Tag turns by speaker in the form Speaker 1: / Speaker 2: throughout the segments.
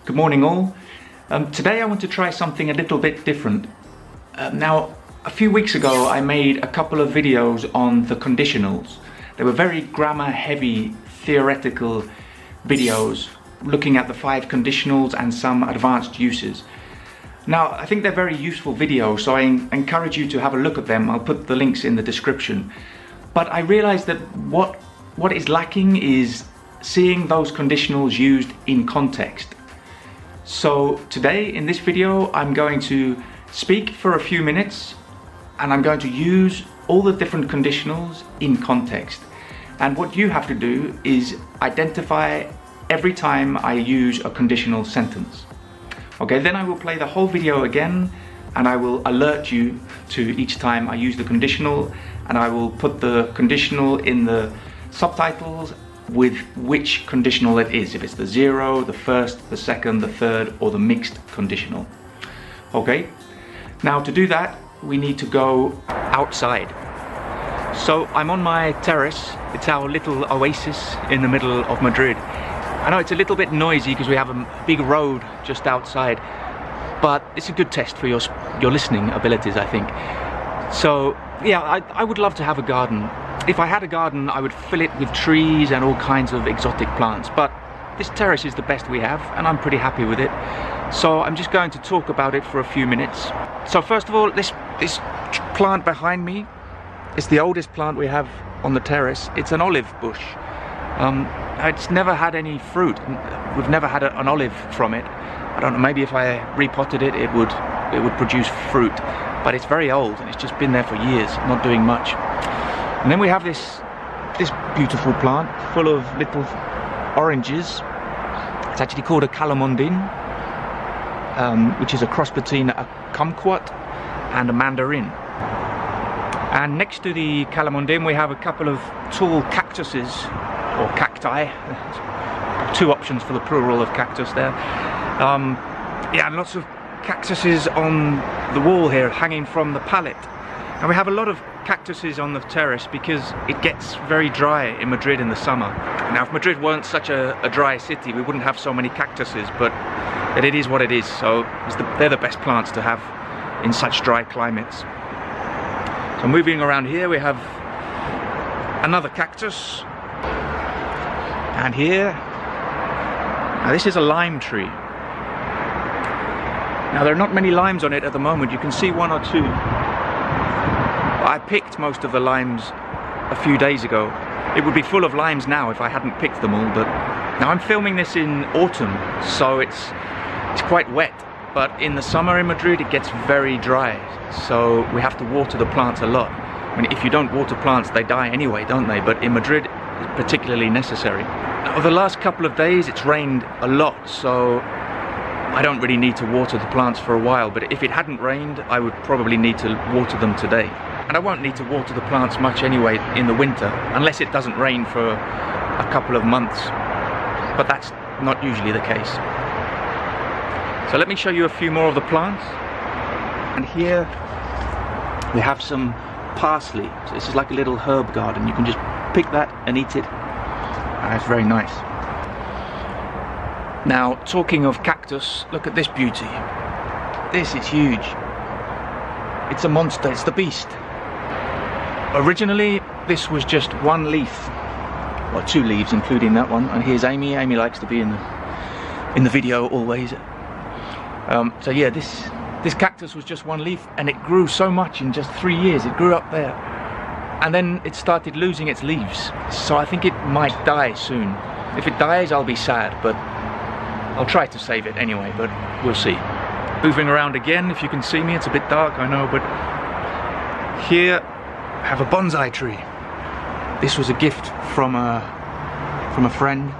Speaker 1: Good morning all. Today I want to try something a little bit different. Now, a few weeks ago I made a couple of videos on the conditionals. They were very grammar heavy, theoretical videos looking at the 5 conditionals and some advanced uses. Now, I think they're very useful videos, so I encourage you to have a look at them. I'll put the links in the description. But I realized that what is lacking is seeing those conditionals used in context. So today in this video I'm going to speak for a few minutes and I'm going to use all the different conditionals in context. And what you have to do is identify every time I use a conditional sentence. Okay, then I will play the whole video again and I will alert you to each time I use the conditional, and I will put the conditional in the subtitles with which conditional it is, if it's the 0, the first, the second, the third, or the mixed conditional. Okay, now to do that we need to go outside. So I'm on my terrace. It's our little oasis in the middle of Madrid. I know it's a little bit noisy because we have a big road just outside, but it's a good test for your listening abilities, I think. So yeah, I would love to have a garden. If I had a garden, I would fill it with trees and all kinds of exotic plants, but this terrace is the best we have and I'm pretty happy with it. So I'm just going to talk about it for a few minutes. So first of all, this plant behind me is the oldest plant we have on the terrace. It's an olive bush. It's never had any fruit. We've never had an olive from it. I don't know, maybe if I repotted it, it would produce fruit, but it's very old and it's just been there for years, not doing much. And then we have this beautiful plant full of little oranges. It's actually called a calamondin, which is a cross between a kumquat and a mandarin. And next to the calamondin we have a couple of tall cactuses, or cacti. 2 options for the plural of cactus there. Yeah, and lots of cactuses on the wall here hanging from the pallet. And we have a lot of cactuses on the terrace because it gets very dry in Madrid in the summer. Now, if Madrid weren't such a dry city, we wouldn't have so many cactuses, but it is what it is. So they're the best plants to have in such dry climates. So moving around here we have another cactus. And here, now this is a lime tree. Now there are not many limes on it at the moment. You can see 1 or 2. I picked most of the limes a few days ago. It would be full of limes now if I hadn't picked them all, but now I'm filming this in autumn, so it's quite wet. But in the summer in Madrid it gets very dry, so we have to water the plants a lot. I mean, if you don't water plants they die anyway, don't they? But in Madrid it's particularly necessary. Now, the last couple of days it's rained a lot, so I don't really need to water the plants for a while, but if it hadn't rained I would probably need to water them today. And I won't need to water the plants much anyway in the winter, unless it doesn't rain for a couple of months. But that's not usually the case. So let me show you a few more of the plants. And here we have some parsley. So this is like a little herb garden. You can just pick that and eat it. And it's very nice. Now, talking of cactus, look at this beauty. This is huge. It's a monster, it's the beast. Originally, this was just 1 leaf, or 2 leaves, including that one. And here's Amy. Amy likes to be in the video always. So yeah, this cactus was just 1 leaf, and it grew so much in just 3 years. It grew up there, and then it started losing its leaves. So I think it might die soon. If it dies, I'll be sad, but I'll try to save it anyway. But we'll see. Moving around again, if you can see me, it's a bit dark, I know, but here I have a bonsai tree. This was a gift from a friend.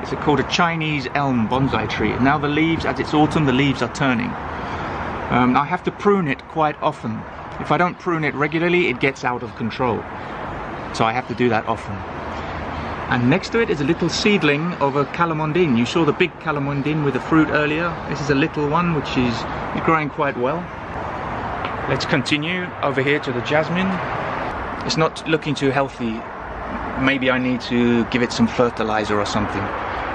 Speaker 1: It's called a Chinese elm bonsai tree. Now the leaves, as it's autumn, the leaves are turning. I have to prune it quite often. If I don't prune it regularly, it gets out of control. So I have to do that often. And next to it is a little seedling of a calamondin. You saw the big calamondin with the fruit earlier. This is a little one which is growing quite well. Let's continue over here to the jasmine. It's not looking too healthy. Maybe I need to give it some fertilizer or something.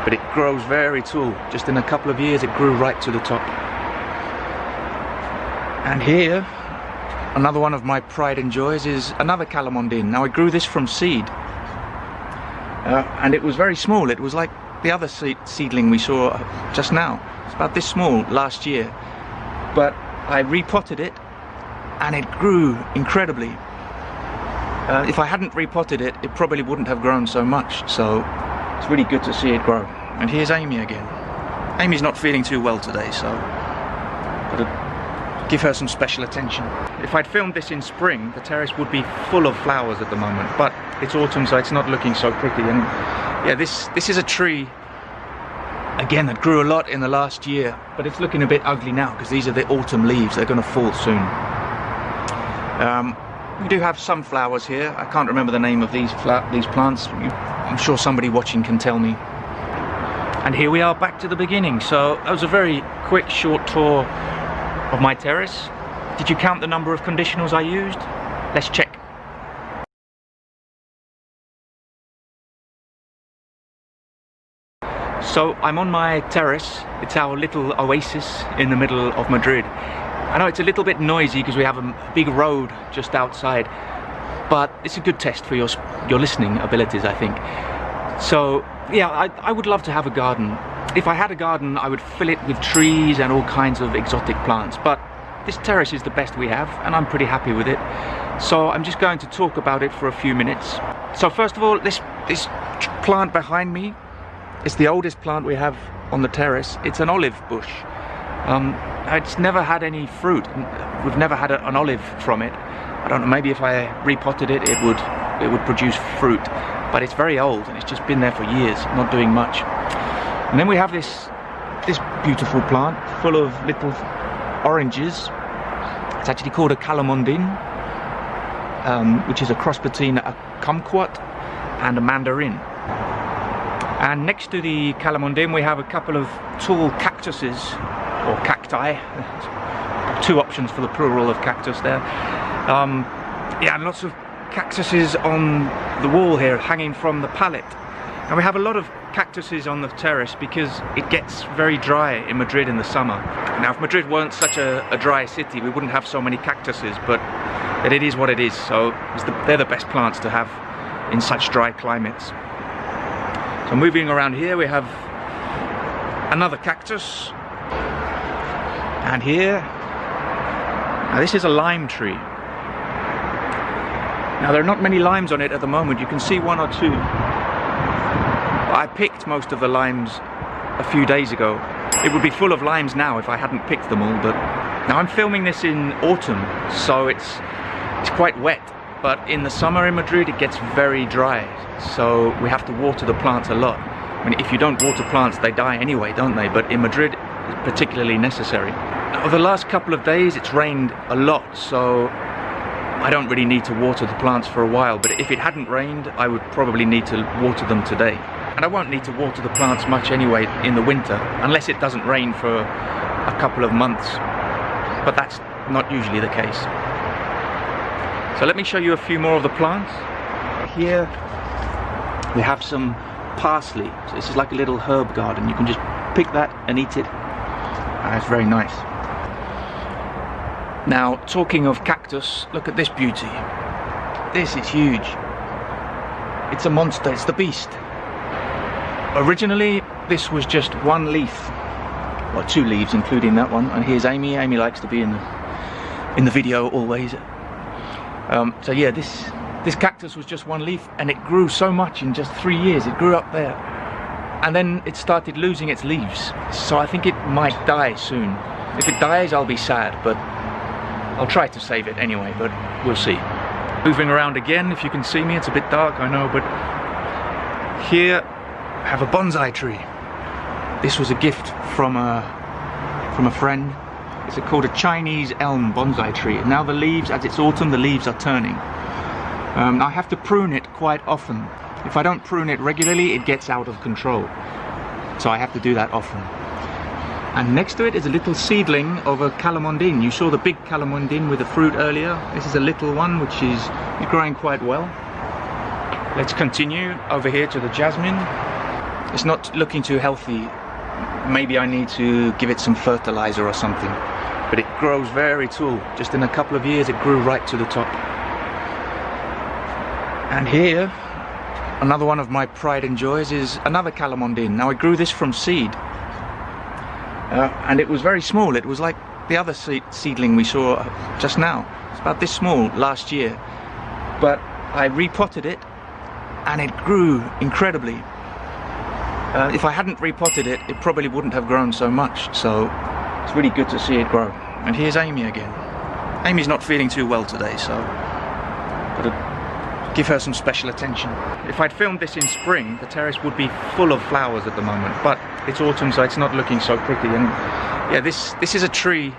Speaker 1: But it grows very tall. Just in a couple of years it grew right to the top. And here, another one of my pride and joys is another calamondin. Now I grew this from seed. And it was very small. It was like the other seedling we saw just now. It's about this small last year. But I repotted it and it grew incredibly. If I hadn't repotted it, it probably wouldn't have grown so much. So it's really good to see it grow. And here's Amy again. Amy's not feeling too well today, so gotta give her some special attention. If I'd filmed this in spring, the terrace would be full of flowers at the moment, but it's autumn, so it's not looking so pretty. And yeah, this is a tree again that grew a lot in the last year, but it's looking a bit ugly now because these are the autumn leaves. They're going to fall soon. We do have some flowers here. I can't remember the name of these plants. I'm sure somebody watching can tell me. And here we are back to the beginning. So that was a very quick, short tour of my terrace. Did you count the number of conditionals I used? Let's check. So I'm on my terrace. It's our little oasis in the middle of Madrid. I know it's a little bit noisy because we have a big road just outside, but it's a good test for your listening abilities, I think. So yeah, I would love to have a garden. If I had a garden, I would fill it with trees and all kinds of exotic plants, but this terrace is the best we have and I'm pretty happy with it. So I'm just going to talk about it for a few minutes. So first of all, this plant behind me is the oldest plant we have on the terrace. It's an olive bush. It's never had any fruit. We've never had an olive from it. I don't know, maybe if I repotted it, it would produce fruit. But it's very old and it's just been there for years, not doing much. And then we have this beautiful plant full of little oranges. It's actually called a calamondin, which is a cross between a kumquat and a mandarin. And next to the calamondin we have a couple of tall cactuses, or cacti. Two options for the plural of cactus there. Yeah, and lots of cactuses on the wall here hanging from the pallet. And we have a lot of cactuses on the terrace because it gets very dry in Madrid in the summer. Now if Madrid weren't such a dry city, we wouldn't have so many cactuses, but it is what it is. So they're the best plants to have in such dry climates. So moving around here we have another cactus. And here, now this is a lime tree. Now there are not many limes on it at the moment. You can see one or two. I picked most of the limes a few days ago. It would be full of limes now if I hadn't picked them all, but now I'm filming this in autumn, so it's quite wet. But in the summer in Madrid it gets very dry, so we have to water the plants a lot. I mean, if you don't water plants they die anyway, don't they? But in Madrid it's particularly necessary. Now, the last couple of days it's rained a lot, so I don't really need to water the plants for a while, but if it hadn't rained I would probably need to water them today. And I won't need to water the plants much anyway in the winter, unless it doesn't rain for a couple of months, but that's not usually the case. So let me show you a few more of the plants. Here we have some parsley. So this is like a little herb garden. You can just pick that and eat it. It's very nice. Now, talking of cactus, look at this beauty. This is huge. It's a monster, it's the beast. Originally, this was just one leaf. Well, two leaves, including that one. And here's Amy. Amy likes to be in the video always. So yeah, this cactus was just one leaf, and it grew so much in just 3 years. It grew up there, and then it started losing its leaves. So I think it might die soon. If it dies, I'll be sad, but I'll try to save it anyway, but we'll see. Moving around again, if you can see me, it's a bit dark, I know, but here I have a bonsai tree. This was a gift from a friend. It's called a Chinese elm bonsai tree. And now the leaves, as it's autumn, the leaves are turning. I have to prune it quite often. If I don't prune it regularly, it gets out of control. So I have to do that often. And next to it is a little seedling of a calamondin. You saw the big calamondin with the fruit earlier. This is a little one which is growing quite well. Let's continue over here to the jasmine. It's not looking too healthy. Maybe I need to give it some fertilizer or something. But it grows very tall. Just in a couple of years it grew right to the top. And here, another one of my pride and joys is another calamondine. Now I grew this from seed. And it was very small. It was like the other seedling we saw just now. It's about this small last year. But I repotted it and it grew incredibly. If I hadn't repotted it, it probably wouldn't have grown so much. So it's really good to see it grow. And here's Amy again. Amy's not feeling too well today, so gotta give her some special attention. If I'd filmed this in spring, the terrace would be full of flowers at the moment, but it's autumn, so it's not looking so pretty. And yeah, this is a tree,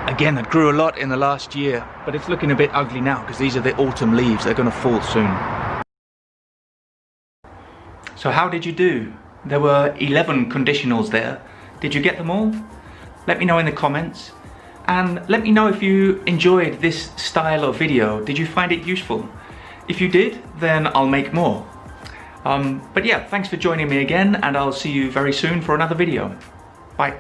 Speaker 1: again, that grew a lot in the last year, but it's looking a bit ugly now because these are the autumn leaves. They're gonna fall soon. So how did you do? There were 11 conditionals there. Did you get them all? Let me know in the comments. And let me know if you enjoyed this style of video. Did you find it useful? If you did, then I'll make more. But yeah, thanks for joining me again, and I'll see you very soon for another video. Bye.